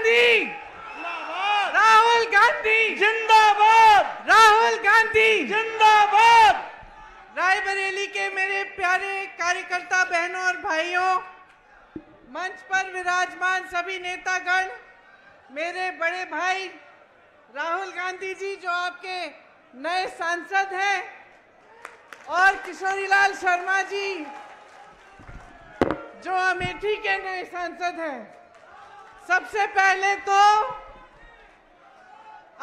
गांधी, राहुल गांधी जिंदाबाद, राहुल गांधी जिंदाबाद। रायबरेली के मेरे प्यारे कार्यकर्ता बहनों और भाइयों, मंच पर विराजमान सभी नेतागण, मेरे बड़े भाई राहुल गांधी जी जो आपके नए सांसद हैं, और किशोरीलाल शर्मा जी जो अमेठी के नए सांसद हैं, सबसे पहले तो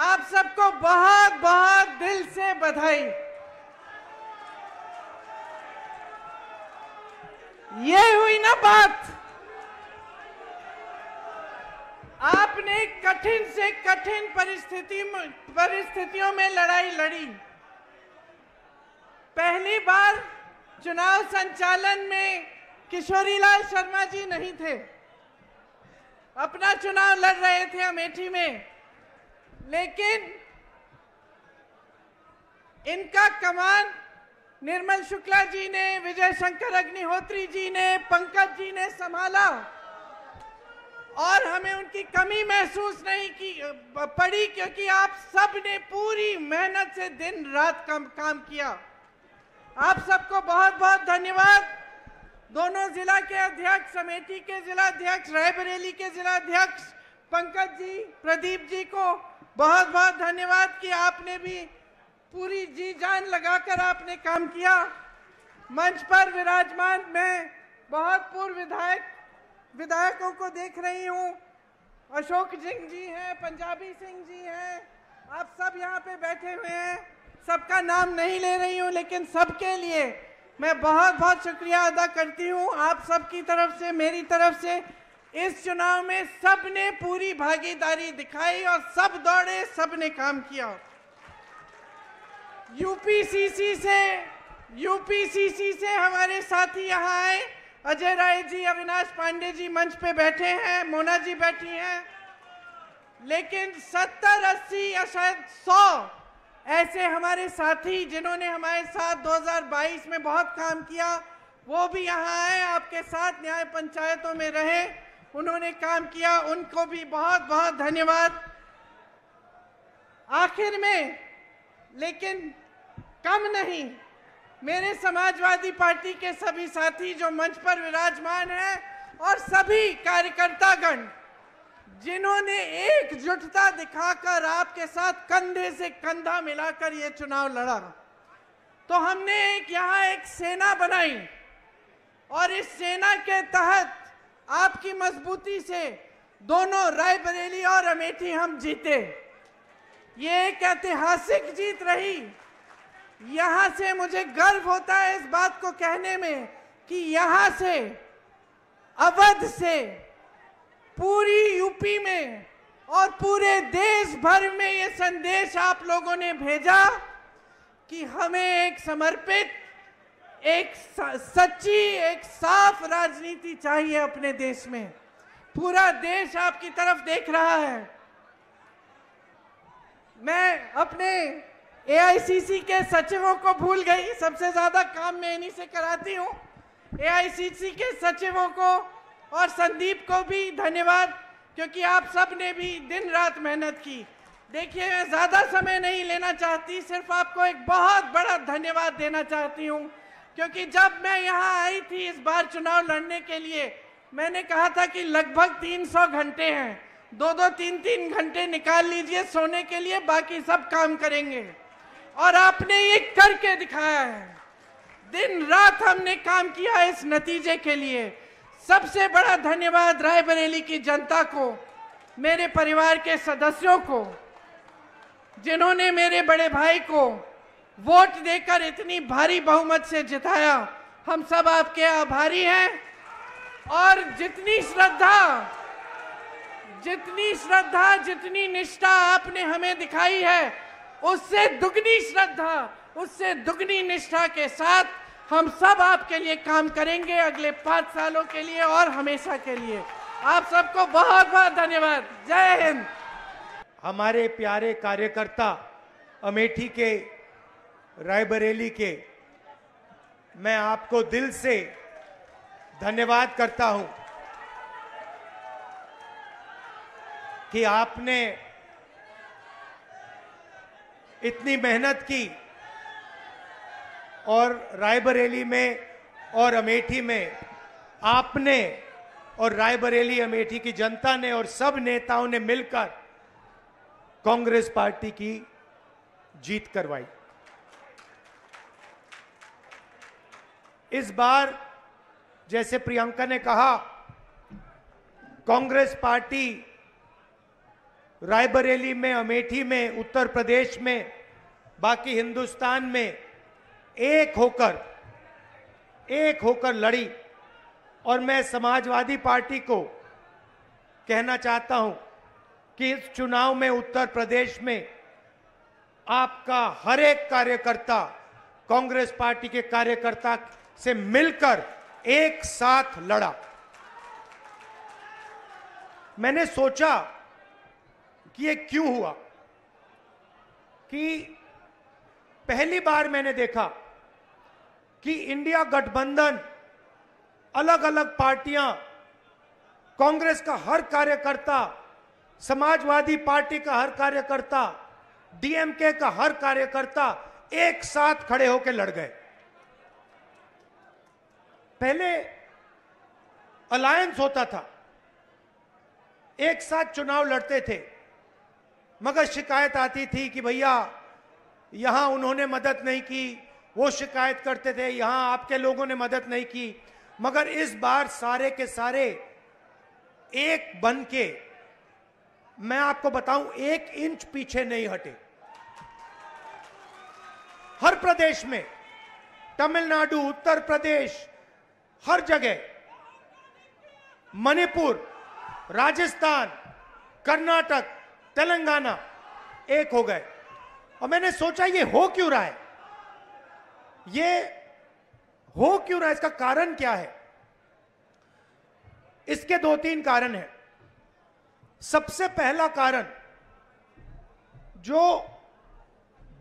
आप सबको बहुत बहुत दिल से बधाई। ये हुई ना बात, आपने कठिन से कठिन परिस्थितियों में लड़ाई लड़ी। पहली बार चुनाव संचालन में किशोरीलाल शर्मा जी नहीं थे, अपना चुनाव लड़ रहे थे अमेठी में, लेकिन इनका कमान निर्मल शुक्ला जी ने, विजय शंकर अग्निहोत्री जी ने, पंकज जी ने संभाला और हमें उनकी कमी महसूस नहीं पड़ी, क्योंकि आप सब ने पूरी मेहनत से दिन रात काम किया। आप सबको बहुत बहुत धन्यवाद। दोनों जिला के अध्यक्ष, अमेठी के जिला अध्यक्ष, रायबरेली के जिला अध्यक्ष पंकज जी, प्रदीप जी को बहुत बहुत धन्यवाद कि आपने भी पूरी जी जान लगाकर आपने काम किया। मंच पर विराजमान मैं बहुत पूर्व विधायकों को देख रही हूँ। अशोक सिंह जी हैं, पंजाबी सिंह जी हैं, आप सब यहाँ पे बैठे हुए हैं। सबका नाम नहीं ले रही हूँ, लेकिन सबके लिए मैं बहुत बहुत शुक्रिया अदा करती हूँ। आप सबकी तरफ से, मेरी तरफ से इस चुनाव में सबने पूरी भागीदारी दिखाई और सब दौड़े, सबने काम किया। यूपीसीसी से हमारे साथी यहाँ आए, अजय राय जी, अविनाश पांडे जी मंच पे बैठे हैं, मोना जी बैठी हैं, लेकिन 70, 80 या शायद 100 ऐसे हमारे साथी जिन्होंने हमारे साथ 2022 में बहुत काम किया, वो भी यहाँ आए, आपके साथ न्याय पंचायतों में रहे, उन्होंने काम किया, उनको भी बहुत बहुत धन्यवाद। आखिर में, लेकिन कम नहीं, मेरे समाजवादी पार्टी के सभी साथी जो मंच पर विराजमान हैं और सभी कार्यकर्तागण जिन्होंने एकजुटता दिखाकर आपके साथ कंधे से कंधा मिलाकर ये चुनाव लड़ा, तो हमने यहाँ एक सेना बनाई और इस सेना के तहत आपकी मजबूती से दोनों रायबरेली और अमेठी हम जीते। ये एक ऐतिहासिक जीत रही। यहाँ से मुझे गर्व होता है इस बात को कहने में कि यहाँ से, अवध से, पूरी यूपी में और पूरे देश भर में ये संदेश आप लोगों ने भेजा कि हमें एक समर्पित, एक सच्ची, एक साफ राजनीति चाहिए अपने देश में। पूरा देश आपकी तरफ देख रहा है। मैं अपने एआईसीसी के सचिवों को भूल गई, सबसे ज्यादा काम मैं इन्हीं से कराती हूँ। एआईसीसी के सचिवों को और संदीप को भी धन्यवाद, क्योंकि आप सब ने भी दिन रात मेहनत की। देखिए, मैं ज्यादा समय नहीं लेना चाहती, सिर्फ आपको एक बहुत बड़ा धन्यवाद देना चाहती हूँ, क्योंकि जब मैं यहाँ आई थी इस बार चुनाव लड़ने के लिए, मैंने कहा था कि लगभग 300 घंटे हैं, 2-2, 3-3 घंटे निकाल लीजिए सोने के लिए, बाकी सब काम करेंगे। और आपने ये करके दिखाया है। दिन रात हमने काम किया इस नतीजे के लिए। सबसे बड़ा धन्यवाद रायबरेली की जनता को, मेरे परिवार के सदस्यों को, जिन्होंने मेरे बड़े भाई को वोट देकर इतनी भारी बहुमत से जिताया। हम सब आपके आभारी हैं। और जितनी श्रद्धा, जितनी निष्ठा आपने हमें दिखाई है, उससे दुगनी श्रद्धा, उससे दुगनी निष्ठा के साथ हम सब आपके लिए काम करेंगे अगले 5 सालों के लिए और हमेशा के लिए। आप सबको बहुत बहुत धन्यवाद। जय हिंद। हमारे प्यारे कार्यकर्ता अमेठी के, रायबरेली के, मैं आपको दिल से धन्यवाद करता हूं। कि आपने इतनी मेहनत की और रायबरेली में और अमेठी में आपने और रायबरेली अमेठी की जनता ने और सब नेताओं ने मिलकर कांग्रेस पार्टी की जीत करवाई। इस बार जैसे प्रियंका ने कहा, कांग्रेस पार्टी रायबरेली में, अमेठी में, उत्तर प्रदेश में, बाकी हिंदुस्तान में एक होकर लड़ी। और मैं समाजवादी पार्टी को कहना चाहता हूं कि इस चुनाव में उत्तर प्रदेश में आपका हर एक कार्यकर्ता कांग्रेस पार्टी के कार्यकर्ता से मिलकर एक साथ लड़ा। मैंने सोचा कि ये क्यों हुआ, कि पहली बार मैंने देखा कि इंडिया गठबंधन, अलग अलग पार्टियां, कांग्रेस का हर कार्यकर्ता, समाजवादी पार्टी का हर कार्यकर्ता, डीएमके का हर कार्यकर्ता एक साथ खड़े होकर लड़ गए। पहले अलायंस होता था, एक साथ चुनाव लड़ते थे, मगर शिकायत आती थी कि भैया यहां उन्होंने मदद नहीं की, वो शिकायत करते थे यहां आपके लोगों ने मदद नहीं की। मगर इस बार सारे के सारे एक बन के, मैं आपको बताऊं, 1 इंच पीछे नहीं हटे। हर प्रदेश में, तमिलनाडु, उत्तर प्रदेश, हर जगह, मणिपुर, राजस्थान, कर्नाटक, तेलंगाना एक हो गए। और मैंने सोचा ये हो क्यों रहा है, इसका कारण क्या है? इसके 2-3 कारण हैं। सबसे पहला कारण, जो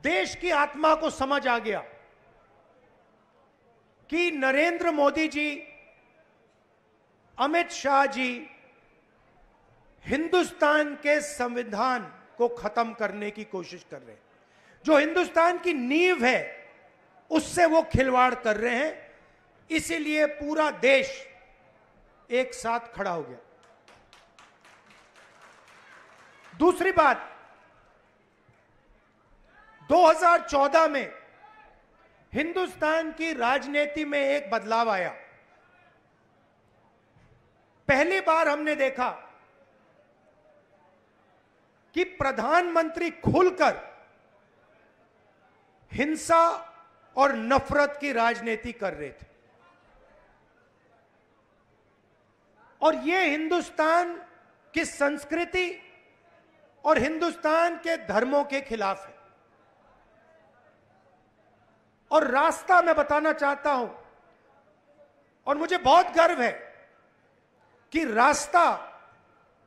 देश की आत्मा को समझ आ गया कि नरेंद्र मोदी जी, अमित शाह जी हिंदुस्तान के संविधान को खत्म करने की कोशिश कर रहे हैं। जो हिंदुस्तान की नींव है उससे वो खिलवाड़ कर रहे हैं। इसीलिए पूरा देश एक साथ खड़ा हो गया। दूसरी बात, 2014 में हिंदुस्तान की राजनीति में एक बदलाव आया। पहली बार हमने देखा कि प्रधानमंत्री खुलकर हिंसा और नफरत की राजनीति कर रहे थे। और यह हिंदुस्तान की संस्कृति और हिंदुस्तान के धर्मों के खिलाफ है। और रास्ता मैं बताना चाहता हूं, और मुझे बहुत गर्व है कि रास्ता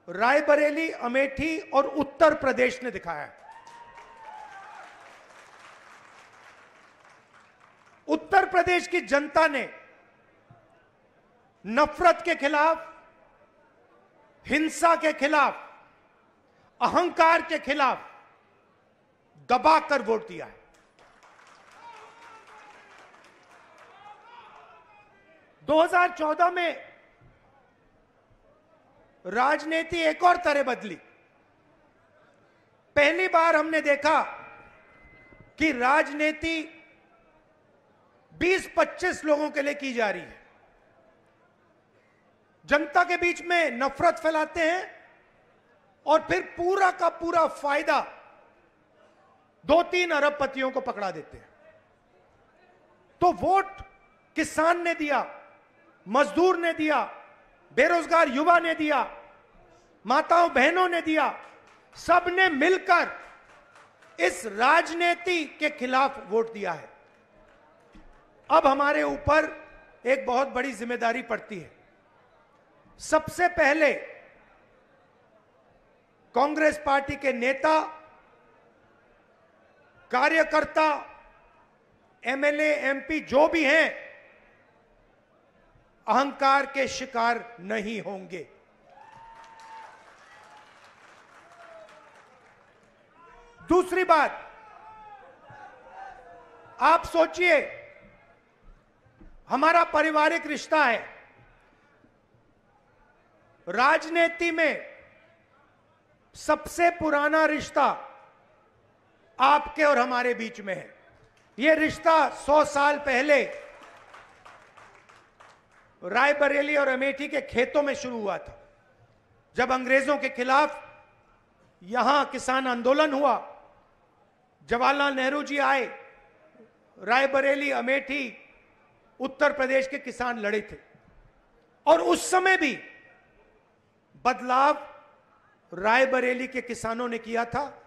रायबरेली, अमेठी और उत्तर प्रदेश ने दिखाया है। उत्तर प्रदेश की जनता ने नफरत के खिलाफ, हिंसा के खिलाफ, अहंकार के खिलाफ दबाकर वोट दिया है। – 2014 में राजनीति एक और तरह बदली। पहली बार हमने देखा कि राजनीति 20-25 लोगों के लिए की जा रही है। जनता के बीच में नफरत फैलाते हैं और फिर पूरा का पूरा फायदा 2-3 अरबपतियों को पकड़ा देते हैं। तो वोट किसान ने दिया, मजदूर ने दिया, बेरोजगार युवा ने दिया, माताओं बहनों ने दिया, सबने मिलकर इस राजनीति के खिलाफ वोट दिया है। अब हमारे ऊपर एक बहुत बड़ी जिम्मेदारी पड़ती है। सबसे पहले कांग्रेस पार्टी के नेता, कार्यकर्ता, एमएलए, एमपी जो भी हैं, अहंकार के शिकार नहीं होंगे। दूसरी बात, आप सोचिए, हमारा पारिवारिक रिश्ता है, राजनीति में सबसे पुराना रिश्ता आपके और हमारे बीच में है। यह रिश्ता 100 साल पहले रायबरेली और अमेठी के खेतों में शुरू हुआ था, जब अंग्रेजों के खिलाफ यहां किसान आंदोलन हुआ। जवाहरलाल नेहरू जी आए, रायबरेली, अमेठी, उत्तर प्रदेश के किसान लड़े थे, और उस समय भी बदलाव रायबरेली के किसानों ने किया था,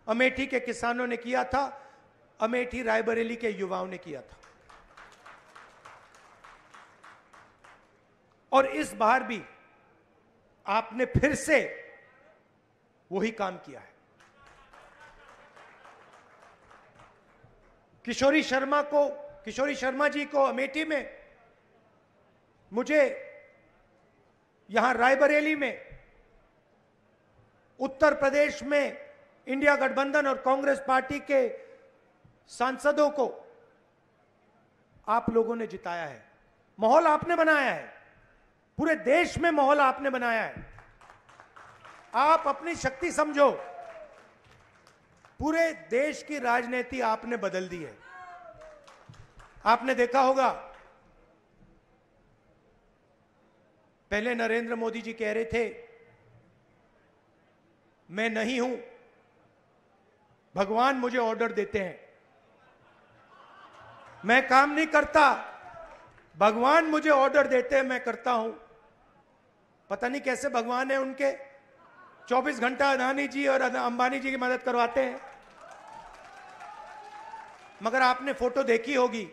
अमेठी के किसानों ने किया था, अमेठी रायबरेली के युवाओं ने किया था। और इस बार भी आपने फिर से वही काम किया है। किशोरी शर्मा जी को अमेठी में, मुझे यहां रायबरेली में, उत्तर प्रदेश में इंडिया गठबंधन और कांग्रेस पार्टी के सांसदों को आप लोगों ने जिताया है। माहौल आपने बनाया है, पूरे देश में माहौल आपने बनाया है। आप अपनी शक्ति समझो, पूरे देश की राजनीति आपने बदल दी है। आपने देखा होगा, पहले नरेंद्र मोदी जी कह रहे थे मैं नहीं हूं, भगवान मुझे ऑर्डर देते हैं, मैं काम नहीं करता, भगवान मुझे ऑर्डर देते हैं, मैं करता हूं। पता नहीं कैसे भगवान है उनके, 24 घंटा अदानी जी और अंबानी जी की मदद करवाते हैं। मगर आपने फोटो देखी होगी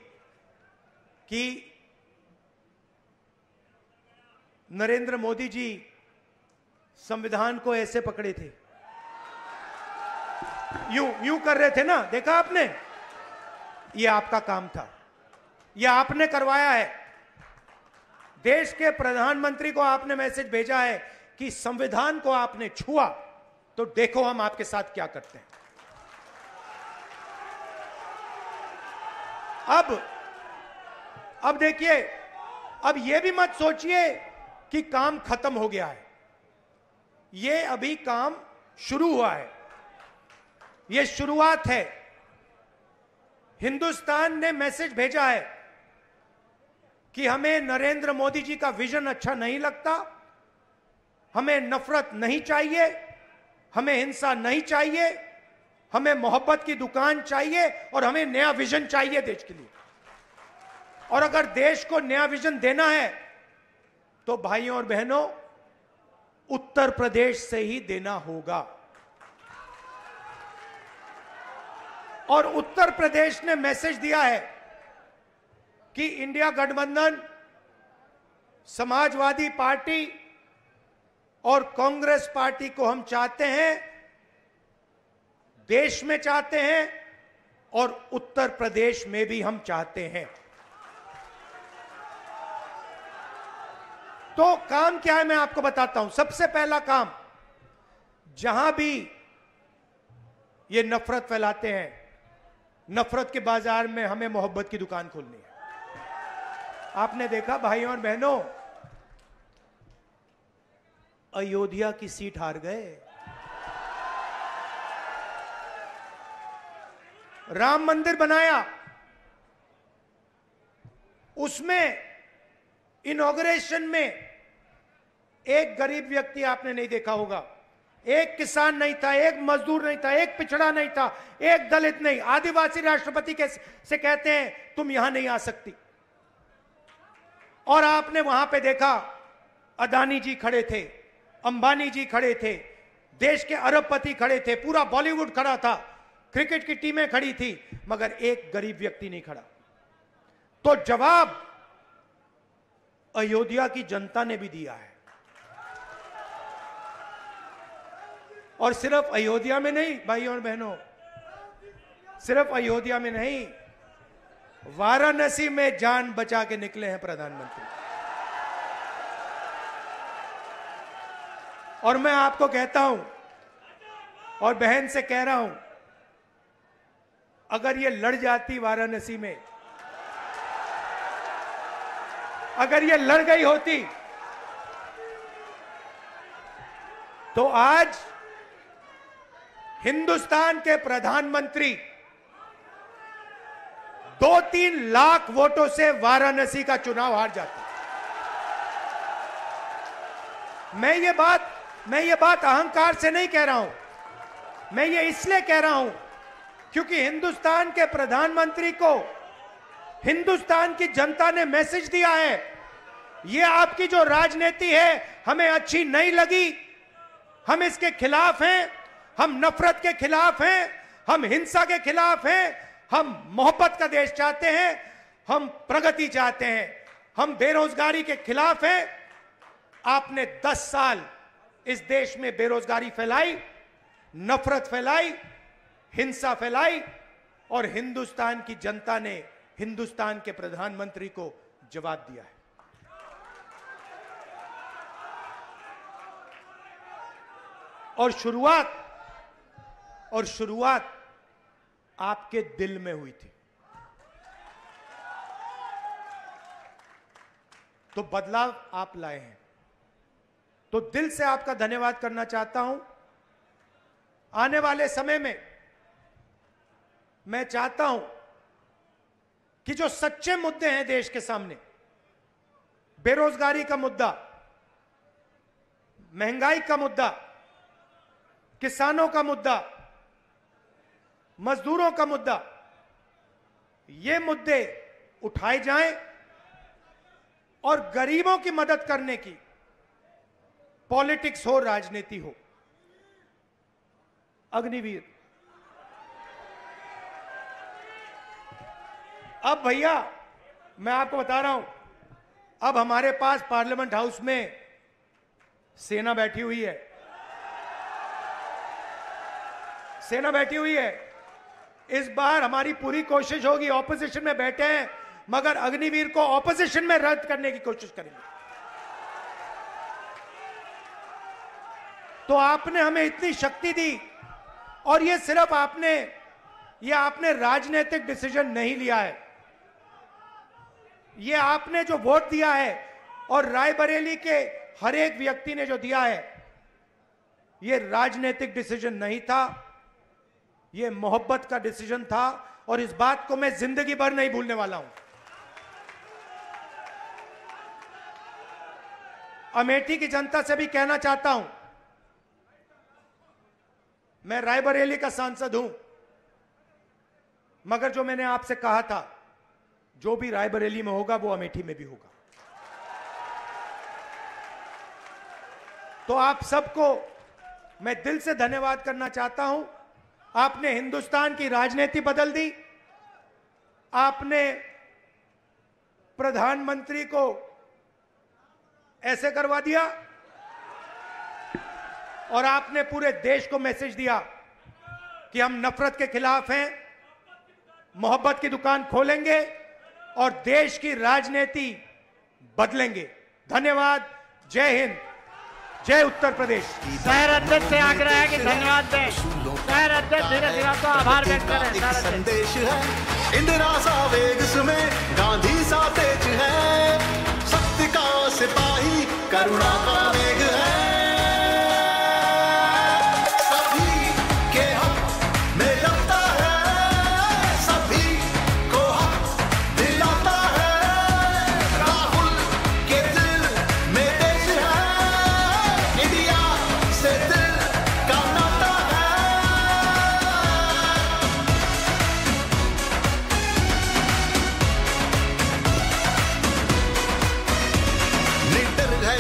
कि नरेंद्र मोदी जी संविधान को ऐसे पकड़े थे, यूं कर रहे थे ना, देखा आपने? ये आपका काम था, ये आपने करवाया है। देश के प्रधानमंत्री को आपने मैसेज भेजा है कि संविधान को आपने छुआ तो देखो हम आपके साथ क्या करते हैं। अब देखिए, अब यह भी मत सोचिए कि काम खत्म हो गया है, यह अभी काम शुरू हुआ है, यह शुरुआत है। हिंदुस्तान ने मैसेज भेजा है कि हमें नरेंद्र मोदी जी का विजन अच्छा नहीं लगता, हमें नफरत नहीं चाहिए, हमें हिंसा नहीं चाहिए, हमें मोहब्बत की दुकान चाहिए और हमें नया विजन चाहिए देश के लिए। और अगर देश को नया विजन देना है तो भाइयों और बहनों, उत्तर प्रदेश से ही देना होगा। और उत्तर प्रदेश ने मैसेज दिया है कि इंडिया गठबंधन, समाजवादी पार्टी और कांग्रेस पार्टी को हम चाहते हैं, देश में चाहते हैं और उत्तर प्रदेश में भी हम चाहते हैं। तो काम क्या है मैं आपको बताता हूं। सबसे पहला काम, जहां भी ये नफरत फैलाते हैं, नफरत के बाजार में हमें मोहब्बत की दुकान खोलनी है। आपने देखा भाइयों और बहनों, अयोध्या की सीट हार गए, राम मंदिर बनाया, उसमें इनॉग्रेशन में एक गरीब व्यक्ति आपने नहीं देखा होगा, एक किसान नहीं था, एक मजदूर नहीं था, एक पिछड़ा नहीं था, एक दलित नहीं, आदिवासी राष्ट्रपति से कहते हैं तुम यहां नहीं आ सकती। और आपने वहां पे देखा अदानी जी खड़े थे, अंबानी जी खड़े थे, देश के अरबपति खड़े थे, पूरा बॉलीवुड खड़ा था, क्रिकेट की टीमें खड़ी थी, मगर एक गरीब व्यक्ति नहीं खड़ा। तो जवाब अयोध्या की जनता ने भी दिया है। और सिर्फ अयोध्या में नहीं भाइयों और बहनों, सिर्फ अयोध्या में नहीं, वाराणसी में जान बचा के निकले हैं प्रधानमंत्री। और मैं आपको कहता हूं और बहन से कह रहा हूं अगर ये लड़ जाती वाराणसी में, अगर ये लड़ गई होती, तो आज हिंदुस्तान के प्रधानमंत्री 2-3 लाख वोटों से वाराणसी का चुनाव हार जाते। मैं ये बात अहंकार से नहीं कह रहा हूं, मैं ये इसलिए कह रहा हूं क्योंकि हिंदुस्तान के प्रधानमंत्री को हिंदुस्तान की जनता ने मैसेज दिया है, ये आपकी जो राजनीति है हमें अच्छी नहीं लगी, हम इसके खिलाफ हैं, हम नफरत के खिलाफ हैं, हम हिंसा के खिलाफ हैं, हम मोहब्बत का देश चाहते हैं, हम प्रगति चाहते हैं, हम बेरोजगारी के खिलाफ हैं। आपने 10 साल इस देश में बेरोजगारी फैलाई, नफरत फैलाई, हिंसा फैलाई, और हिंदुस्तान की जनता ने हिंदुस्तान के प्रधानमंत्री को जवाब दिया है। और शुरुआत आपके दिल में हुई थी, तो बदलाव आप लाए हैं, तो दिल से आपका धन्यवाद करना चाहता हूं। आने वाले समय में मैं चाहता हूं कि जो सच्चे मुद्दे हैं देश के सामने, बेरोजगारी का मुद्दा, महंगाई का मुद्दा, किसानों का मुद्दा, मजदूरों का मुद्दा, ये मुद्दे उठाए जाएं और गरीबों की मदद करने की पॉलिटिक्स हो, राजनीति हो। अग्निवीर, अब भैया मैं आपको बता रहा हूं, अब हमारे पास पार्लियामेंट हाउस में सेना बैठी हुई है, सेना बैठी हुई है। इस बार हमारी पूरी कोशिश होगी, ऑपोजिशन में बैठे हैं मगर अग्निवीर को ऑपोजिशन में रद्द करने की कोशिश करेंगे। तो आपने हमें इतनी शक्ति दी, और ये सिर्फ आपने राजनीतिक डिसीजन नहीं लिया है, ये आपने जो वोट दिया है और रायबरेली के हर एक व्यक्ति ने जो दिया है, ये राजनीतिक डिसीजन नहीं था, ये मोहब्बत का डिसीजन था, और इस बात को मैं जिंदगी भर नहीं भूलने वाला हूं। अमेठी की जनता से भी कहना चाहता हूं, मैं रायबरेली का सांसद हूं, मगर जो मैंने आपसे कहा था, जो भी रायबरेली में होगा वो अमेठी में भी होगा। तो आप सबको मैं दिल से धन्यवाद करना चाहता हूं। आपने हिंदुस्तान की राजनीति बदल दी, आपने प्रधानमंत्री को ऐसे करवा दिया, और आपने पूरे देश को मैसेज दिया कि हम नफरत के खिलाफ हैं, मोहब्बत की दुकान खोलेंगे और देश की राजनीति बदलेंगे। धन्यवाद। जय हिंद, जय उत्तर प्रदेश। शहर अध्यक्ष से आग्रह है कि धन्यवाद दें। शहर अध्यक्ष धीरे धीरे तो आभार व्यक्त करें। संदेश है इंदिरा सा वेग में, गांधी सा तेज है, सत्य का सिपाही करुणा का वेग है।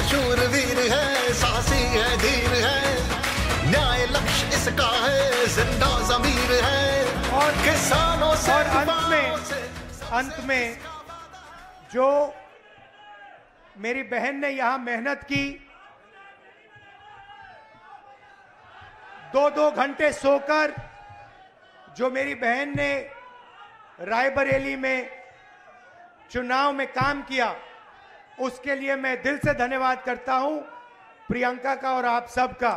शूरवीर है, साहसी है, धीर है, न्याय लक्ष्य इसका है, जिंदा ज़मीर है, और किसानों से और अंत में जो मेरी बहन ने यहां मेहनत की, 2-2 घंटे सोकर जो मेरी बहन ने रायबरेली में चुनाव में काम किया, उसके लिए मैं दिल से धन्यवाद करता हूं प्रियंका का और आप सब का।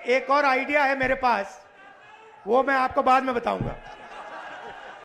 एक और आइडिया है मेरे पास, वो मैं आपको बाद में बताऊंगा।